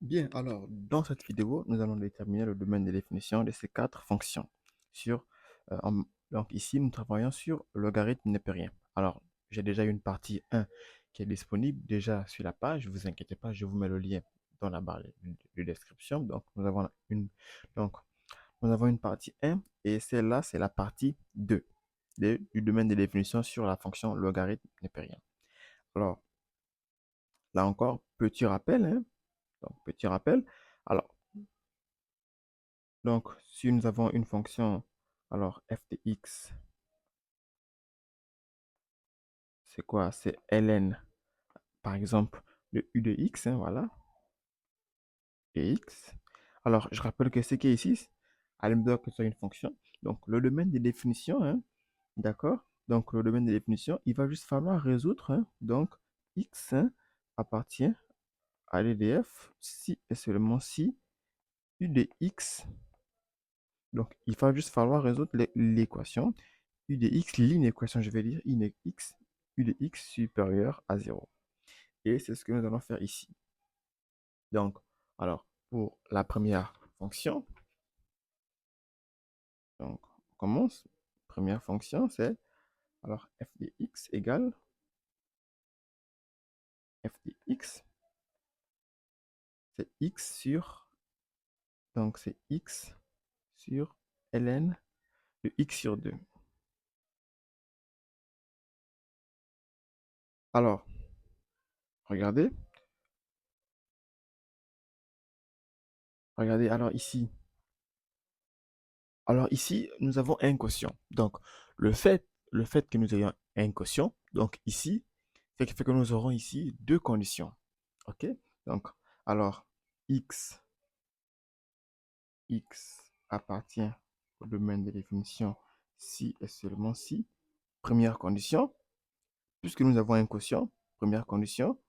Bien, alors dans cette vidéo, nous allons déterminer le domaine de définition de ces quatre fonctions. Sur, donc ici, nous travaillons sur logarithme népérien. Alors, j'ai déjà une partie 1 qui est disponible déjà sur la page. Ne vous inquiétez pas, je vous mets le lien dans la barre de description. Donc, nous avons une partie 1 et celle-là, c'est la partie 2 du domaine de définition sur la fonction logarithme népérien. Alors, là encore, petit rappel, hein. Donc, petit rappel. Alors, Donc, si nous avons une fonction, alors f de x, c'est quoi? C'est ln, par exemple, de u de x, hein, voilà, de x. Alors, je rappelle que ce qui est ici, elle que c'est une fonction. Donc, le domaine de définition, hein, d'accord? Donc, le domaine de définition, il va juste falloir résoudre, hein, donc, x hein, appartient à l'EDF si et seulement si u de x. Donc, il va juste falloir résoudre l'équation u de x, l'inéquation, je vais dire, x, u de x supérieur à 0. Et c'est ce que nous allons faire ici. Donc, alors, pour la première fonction, donc, on commence. Première fonction, c'est, alors, f de x égale f de x, c'est x sur, donc, c'est x sur ln de x sur 2. Alors, regardez, regardez, alors ici, nous avons un quotient. Donc, le fait que nous ayons un quotient, donc ici, fait que nous aurons ici deux conditions. OK? Donc, alors, x appartient au domaine de définition si et seulement si. Première condition, puisque nous avons un quotient, première condition,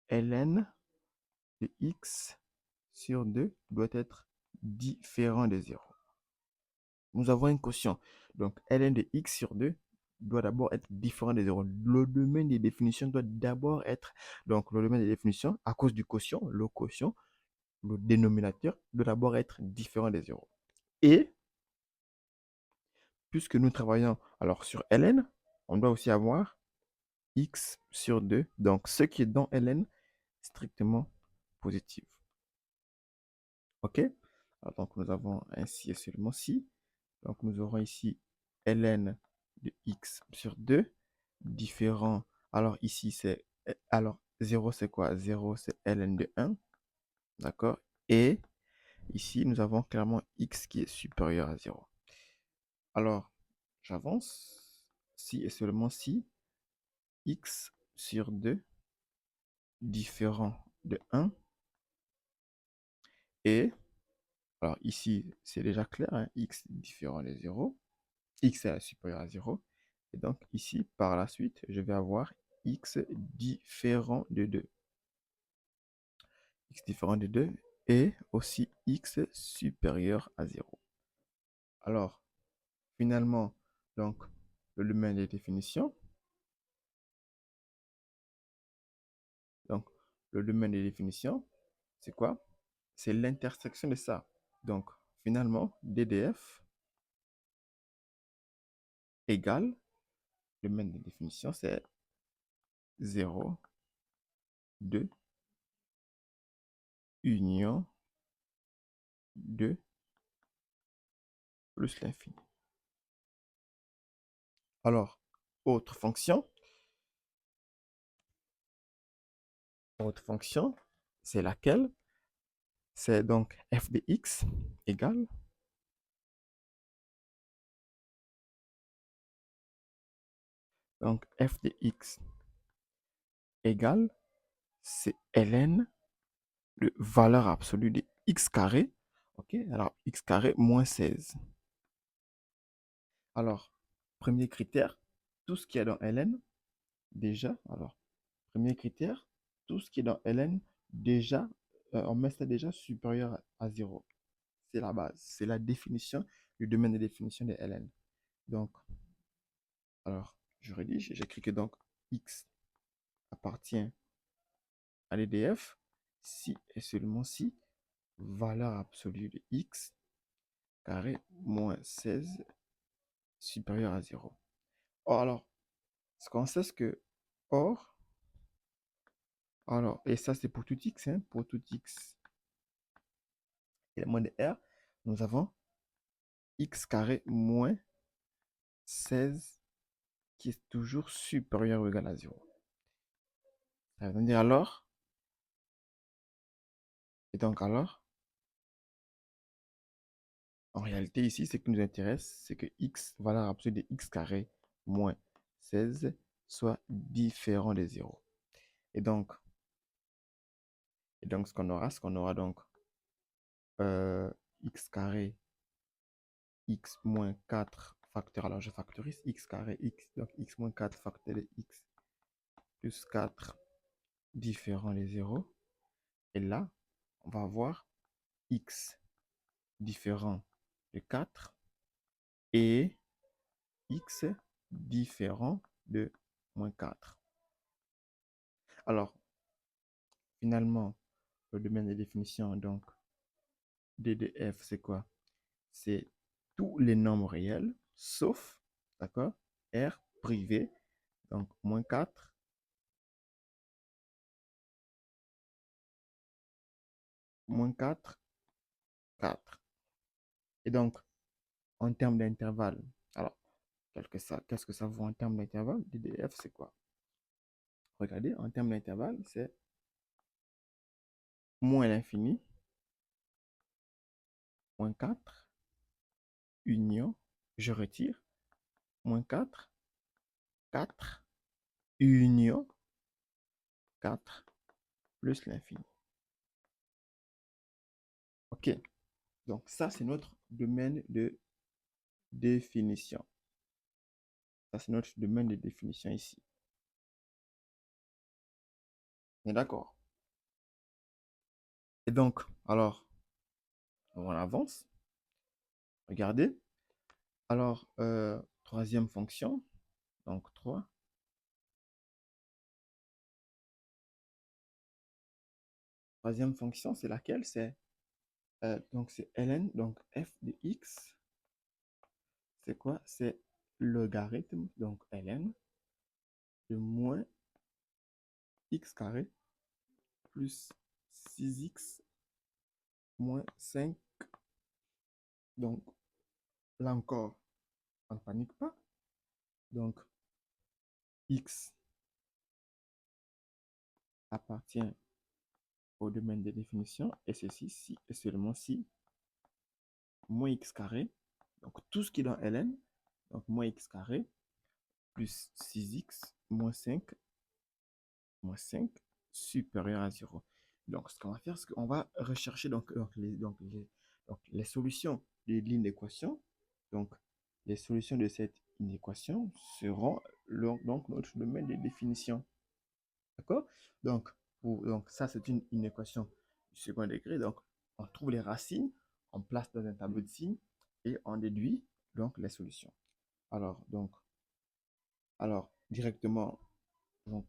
ln de x sur 2 doit être différent de 0. Nous avons un quotient. Donc, ln de x sur 2 doit d'abord être différent de 0. Le domaine de définition doit d'abord être, donc le domaine de définition, à cause du quotient, le dénominateur doit d'abord être différent de 0. Et, puisque nous travaillons alors sur ln, on doit aussi avoir x sur 2, donc ce qui est dans ln strictement positif. OK? Alors, donc, nous avons ainsi et seulement si. Donc, nous aurons ici ln de x sur 2 différent. Alors, ici, c'est. Alors, 0, c'est quoi? 0, c'est ln de 1. D'accord? Et ici, nous avons clairement x qui est supérieur à 0. Alors, j'avance. Si et seulement si x sur 2 différent de 1. Et, alors ici, c'est déjà clair, hein, x différent de 0. X est supérieur à 0. Et donc ici, par la suite, je vais avoir x différent de 2. X différent de 2 et aussi x supérieur à 0. Alors, finalement, donc, le domaine des définitions. Donc, le domaine des définitions, c'est quoi? C'est l'intersection de ça. Donc, finalement, DDF égale, le domaine des définitions, c'est 0, 2, union 2 plus l'infini. Alors, autre fonction. Autre fonction, c'est laquelle? C'est donc f de x égale. Donc, f de x égale, c'est ln de valeur absolue de x carré. OK? Alors, x carré moins 16. Alors, premier critère, tout ce qui est dans ln, déjà, alors, premier critère, tout ce qui est dans ln, déjà, on met ça déjà supérieur à 0. C'est la base, c'est la définition du domaine de définition de ln. Donc, alors, je rédige, j'écris que donc x appartient à l'EDF si et seulement si valeur absolue de x carré moins 16 supérieur à 0. Or, alors, ce qu'on sait, c'est que, or, alors, et ça c'est pour tout x, hein, pour tout x élément de R, nous avons x carré moins 16 qui est toujours supérieur ou égal à 0. Ça veut dire alors, et donc alors, en réalité ici, ce qui nous intéresse, c'est que x, valeur absolue de x carré moins 16 soit différent de 0. Et donc ce qu'on aura donc x carré x moins 4 facteur, alors je factorise x carré x, donc x moins 4 facteur de x plus 4 différent de 0. Et là, on va avoir x différent de 4 et x différent de moins 4. Alors, finalement, le domaine de définition, donc, DDF, c'est quoi? C'est tous les nombres réels, sauf, d'accord, R privé, donc moins 4, moins 4, 4. Et donc, en termes d'intervalle, alors, qu'est-ce que ça vaut en termes d'intervalle? DDF, c'est quoi? Regardez, en termes d'intervalle, c'est moins l'infini, moins 4, union, je retire, moins 4, 4, union, 4, plus l'infini. OK. Donc, ça, c'est notre domaine de définition. Ça, c'est notre domaine de définition ici. On est d'accord? Et donc, alors, on avance. Regardez. Alors, troisième fonction. Donc, 3. Troisième fonction, c'est laquelle? C'est donc c'est ln, donc f de x. C'est quoi? C'est logarithme, donc ln, de moins x carré plus 6x moins 5. Donc, là encore, on ne panique pas. Donc, x appartient au domaine de définition et ceci si et seulement si moins x carré, donc tout ce qui est dans ln, donc moins x carré plus 6x moins 5 supérieur à 0. Donc, ce qu'on va faire, c'est qu'on va rechercher les solutions des lignes d'équation. Donc, les solutions de cette inéquation seront donc notre domaine de définition. D'accord? Donc, donc, ça, c'est une inéquation du second degré. Donc, on trouve les racines, on place dans un tableau de signes et on déduit donc les solutions. Alors directement, donc,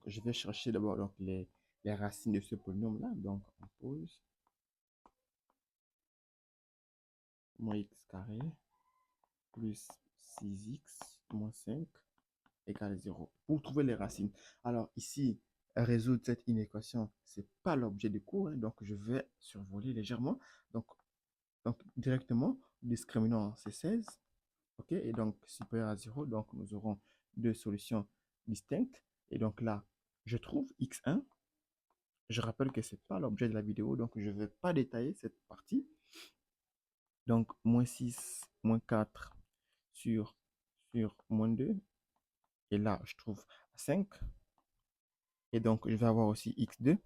je vais chercher d'abord donc les racines de ce polynôme-là. Donc, on pose moins x carré plus 6x moins 5 égale 0. Pour trouver les racines. Alors, ici, résoudre cette inéquation, ce n'est pas l'objet du cours, hein, donc je vais survoler légèrement. Donc directement, discriminant, c'est 16. OK, et donc supérieur à 0. Donc, nous aurons deux solutions distinctes. Et donc là, je trouve x1. Je rappelle que ce n'est pas l'objet de la vidéo, donc je ne vais pas détailler cette partie. Donc, moins 6, moins 4 sur moins 2. Et là, je trouve 5. Et donc, je vais avoir aussi x2.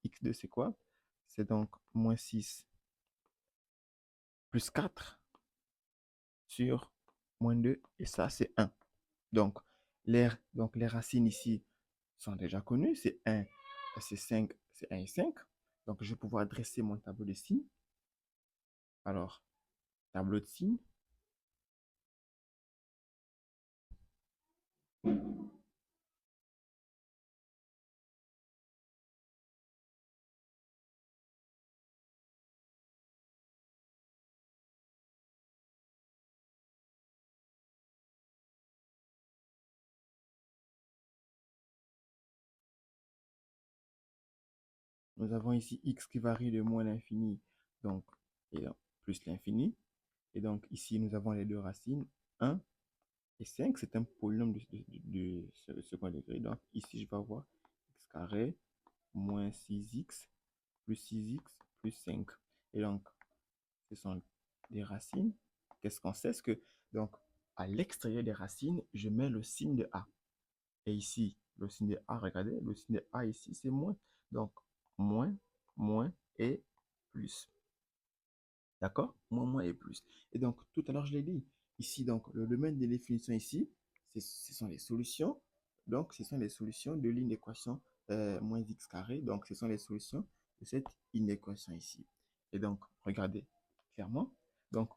x2, c'est quoi? C'est donc moins 6 plus 4 sur moins 2. Et ça, c'est 1. Donc, les racines ici sont déjà connues. C'est 1, c'est 5, c'est 1 et 5. Donc, je vais pouvoir dresser mon tableau de signes. Alors, tableau de signes. nous avons ici x qui varie de moins l'infini, donc, et donc, plus l'infini. Et donc, ici, nous avons les deux racines, 1 et 5. C'est un polynôme de second degré. Donc, ici, je vais avoir x carré moins 6x plus 6x plus 5. Et donc, ce sont des racines. Qu'est-ce qu'on sait? C'est que, donc, à l'extérieur des racines, je mets le signe de A. Et ici, le signe de A, regardez, le signe de A ici, c'est moins. Donc, moins, moins et plus. D'accord? Moins, moins et plus. Et donc, tout à l'heure, je l'ai dit. Ici, donc, le domaine des définitions ici, ce sont les solutions. Donc, ce sont les solutions de l'inéquation moins x carré. Donc, ce sont les solutions de cette inéquation ici. Et donc, regardez clairement. Donc,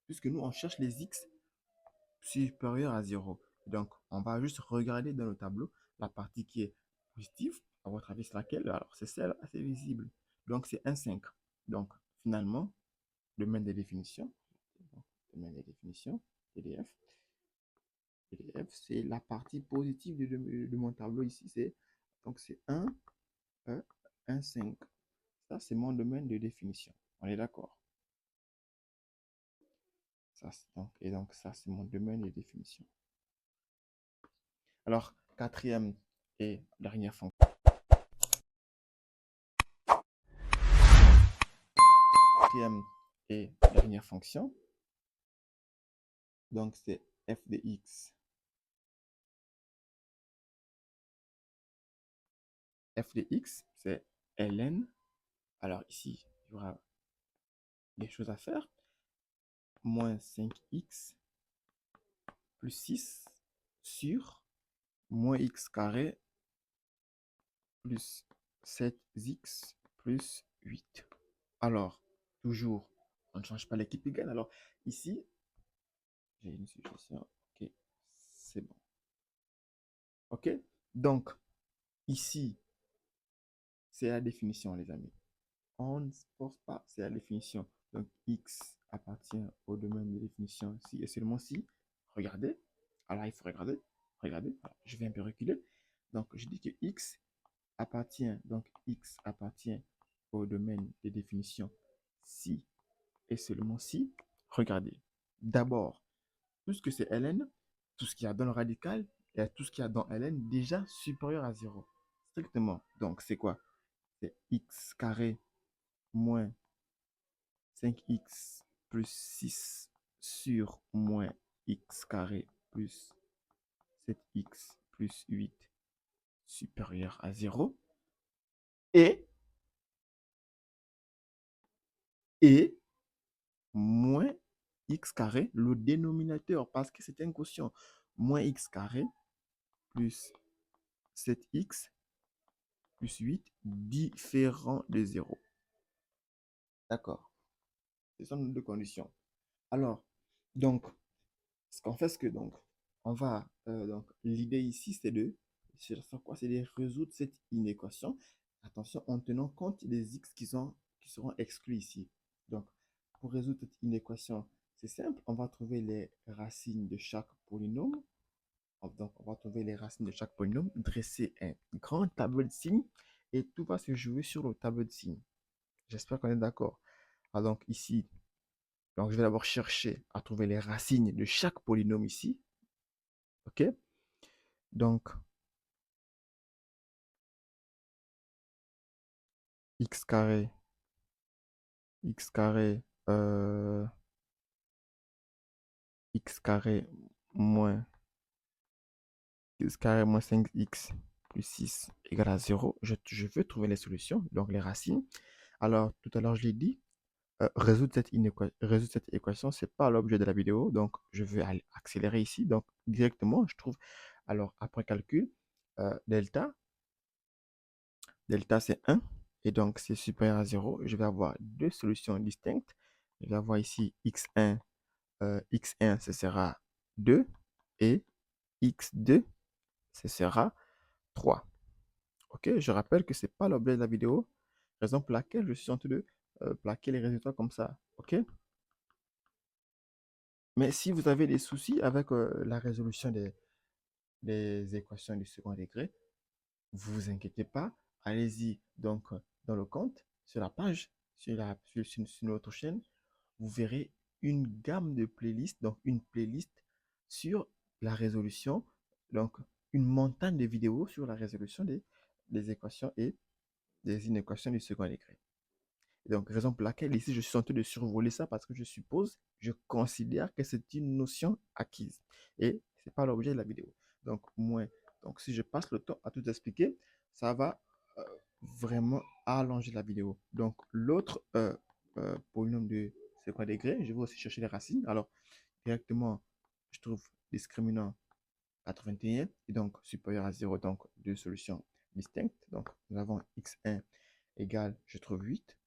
puisque nous, on cherche les x supérieurs à 0. Donc, on va juste regarder dans le tableau la partie qui est positive. À votre avis, c'est laquelle? Alors, c'est celle assez visible. Donc, c'est 1,5. Donc, finalement, domaine des définitions. Domaine des définitions, PDF. PDF, c'est la partie positive de mon tableau ici. Donc, c'est 1, 1, 5. Ça, c'est mon domaine de définition. On est d'accord? Et donc, ça, c'est mon domaine de définition. Alors, quatrième et dernière fonction. Quatrième et dernière fonction. Donc, c'est f de x. F de x, c'est ln. Alors, ici, il y aura des choses à faire. Moins 5x plus 6 sur moins x carré plus 7x plus 8. Alors, toujours, on ne change pas l'équipe égale. Alors, ici, j'ai une suggestion. Ok, c'est bon. Ok, donc, ici, c'est la définition, les amis. On ne se force pas, c'est la définition. Donc, x appartient au domaine de définition si et seulement si. Regardez. Alors, il faut regarder. Regardez. Alors, je vais un peu reculer. Donc, je dis que x appartient au domaine de définition si et seulement si. Regardez. D'abord, tout ce que c'est ln, tout ce qu'il y a dans le radical et tout ce qu'il y a dans ln déjà supérieur à 0. Strictement. Donc, c'est quoi? C'est x carré moins 5x plus 6 sur moins x carré plus 7x plus 8 supérieur à 0. Et moins x carré, le dénominateur, parce que c'est un quotient, moins x carré plus 7x plus 8 différent de 0. D'accord. Ce sont nos deux conditions. Alors, donc, ce qu'on fait, c'est que donc, on va, donc, l'idée ici, c'est c'est quoi? C'est de résoudre cette inéquation. Attention, en tenant compte des x qui seront exclus ici. Donc, pour résoudre cette inéquation, c'est simple. On va trouver les racines de chaque polynôme. Donc, on va trouver les racines de chaque polynôme, dresser un grand tableau de signes et tout va se jouer sur le tableau de signes. J'espère qu'on est d'accord. Alors, donc, ici, donc, je vais d'abord chercher à trouver les racines de chaque polynôme ici. OK? Donc, x carré, x carré, x carré moins x carré moins 5x plus 6 égale à 0. Je veux trouver les solutions, donc les racines. Alors, tout à l'heure, je l'ai dit, résoudre cette équation, ce n'est pas l'objet de la vidéo. Donc, je vais accélérer ici. Donc, directement, je trouve, alors, après calcul, delta, c'est 1. Et donc, c'est supérieur à 0. Je vais avoir deux solutions distinctes. Je vais avoir ici x1, ce sera 2. Et x2, ce sera 3. Ok, je rappelle que ce n'est pas l'objet de la vidéo, raison pour laquelle je suis en train de plaquer les résultats comme ça. Ok? Mais si vous avez des soucis avec la résolution des équations du second degré, vous vous inquiétez pas. Allez-y donc dans le compte, sur la page, sur notre chaîne, vous verrez une gamme de playlists, donc une playlist sur la résolution, donc une montagne de vidéos sur la résolution des équations et des inéquations du second degré. Donc, raison pour laquelle ici, je suis en train de survoler ça parce que je suppose, je considère que c'est une notion acquise. Et ce n'est pas l'objet de la vidéo. Donc, moins. Donc, si je passe le temps à tout expliquer, ça va vraiment allonger la vidéo. Donc, l'autre polynôme de second degré, je vais aussi chercher les racines. Alors, directement, je trouve discriminant 81 et donc supérieur à 0, donc deux solutions distinctes. Donc, nous avons x1 égale, je trouve 8.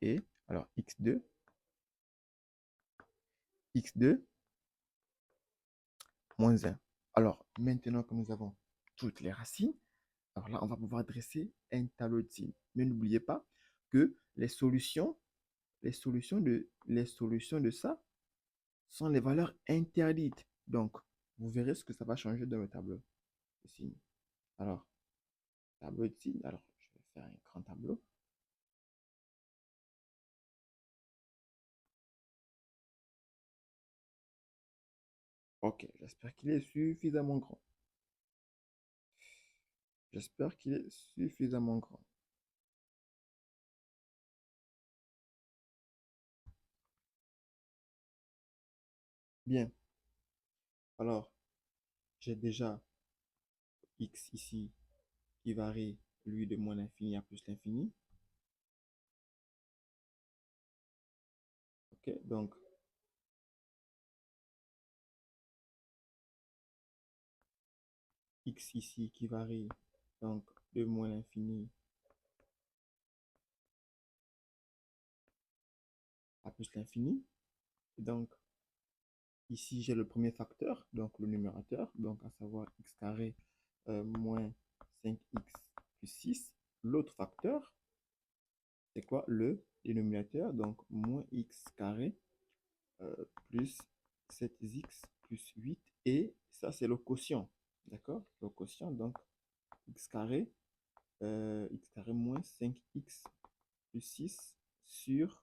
Et alors x2 moins 1. Alors maintenant que nous avons toutes les racines, alors là on va pouvoir dresser un tableau de signes. Mais n'oubliez pas que les solutions de ça sont les valeurs interdites. Donc vous verrez ce que ça va changer dans le tableau de signes. Alors, tableau de signes, alors je vais faire un grand tableau. Ok, j'espère qu'il est suffisamment grand. J'espère qu'il est suffisamment grand. Bien. Alors, j'ai déjà x ici qui varie, lui, de moins l'infini à plus l'infini. Ok, donc x ici qui varie donc de moins l'infini à plus l'infini. Donc ici j'ai le premier facteur, donc le numérateur, donc à savoir x carré moins 5x plus 6. L'autre facteur, c'est quoi? Le dénominateur, donc moins x carré euh, plus 7x plus 8. Et ça, c'est le quotient. D'accord? Le quotient, donc x carré moins 5x plus 6 sur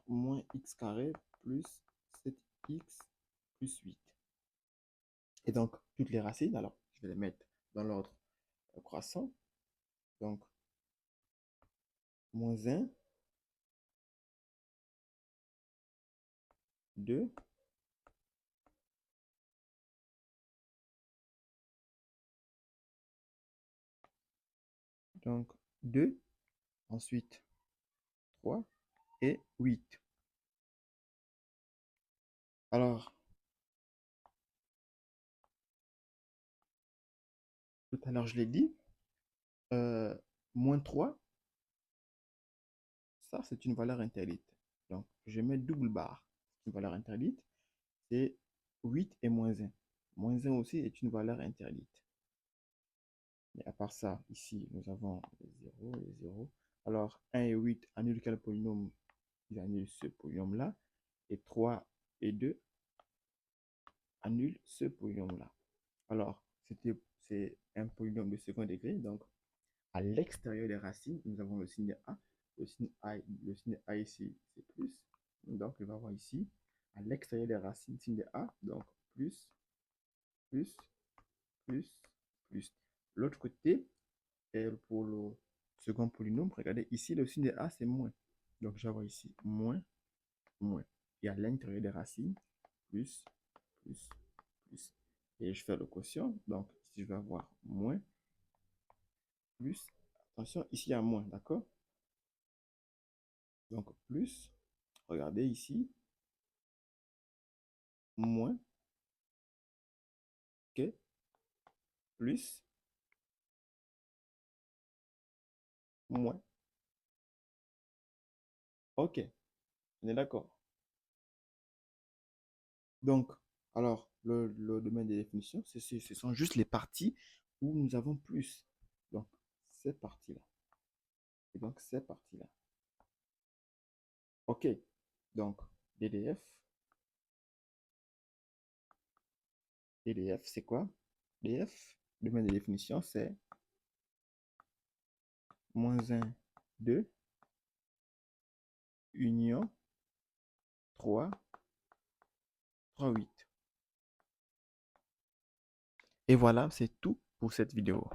moins x carré plus 7x plus 8. Et donc, toutes les racines, alors, je vais les mettre dans l'ordre croissant. Donc, moins 1, 2, donc 2, ensuite 3 et 8. Alors, tout à l'heure, je l'ai dit, euh, moins 3, ça, c'est une valeur interdite. Donc, je mets double barre. Une valeur interdite, c'est 8 et moins 1. Moins 1 aussi est une valeur interdite. Mais à part ça, ici, nous avons les 0 et 0. Alors, 1 et 8 annulent quel polynôme? Ils annulent ce polynôme-là. Et 3 et 2 annulent ce polynôme-là. Alors, c'est un polynôme de second degré. Donc, à l'extérieur des racines, nous avons le signe A. Le signe A ici, c'est plus. Donc, il va avoir ici, à l'extérieur des racines, signe A. Donc, plus, plus, plus, plus. L'autre côté, et pour le second polynôme, regardez, ici, le signe de A, c'est moins. Donc, j'avais ici moins, moins. Et à l'intérieur des racines, plus, plus, plus. Et je fais le quotient. Donc, ici, je vais avoir moins, plus. Attention, ici, il y a moins, d'accord? Donc, plus. Regardez ici, moins, ok, plus, moins. Ok, on est d'accord. Donc, alors, le domaine des définitions, ce sont juste les parties où nous avons plus. Donc, cette partie-là. Et donc, cette partie-là. OK. Donc, DDF. DDF, c'est quoi? DF, domaine de définition, c'est moins 1, 2, union 3, 3, 8. Et voilà, c'est tout pour cette vidéo.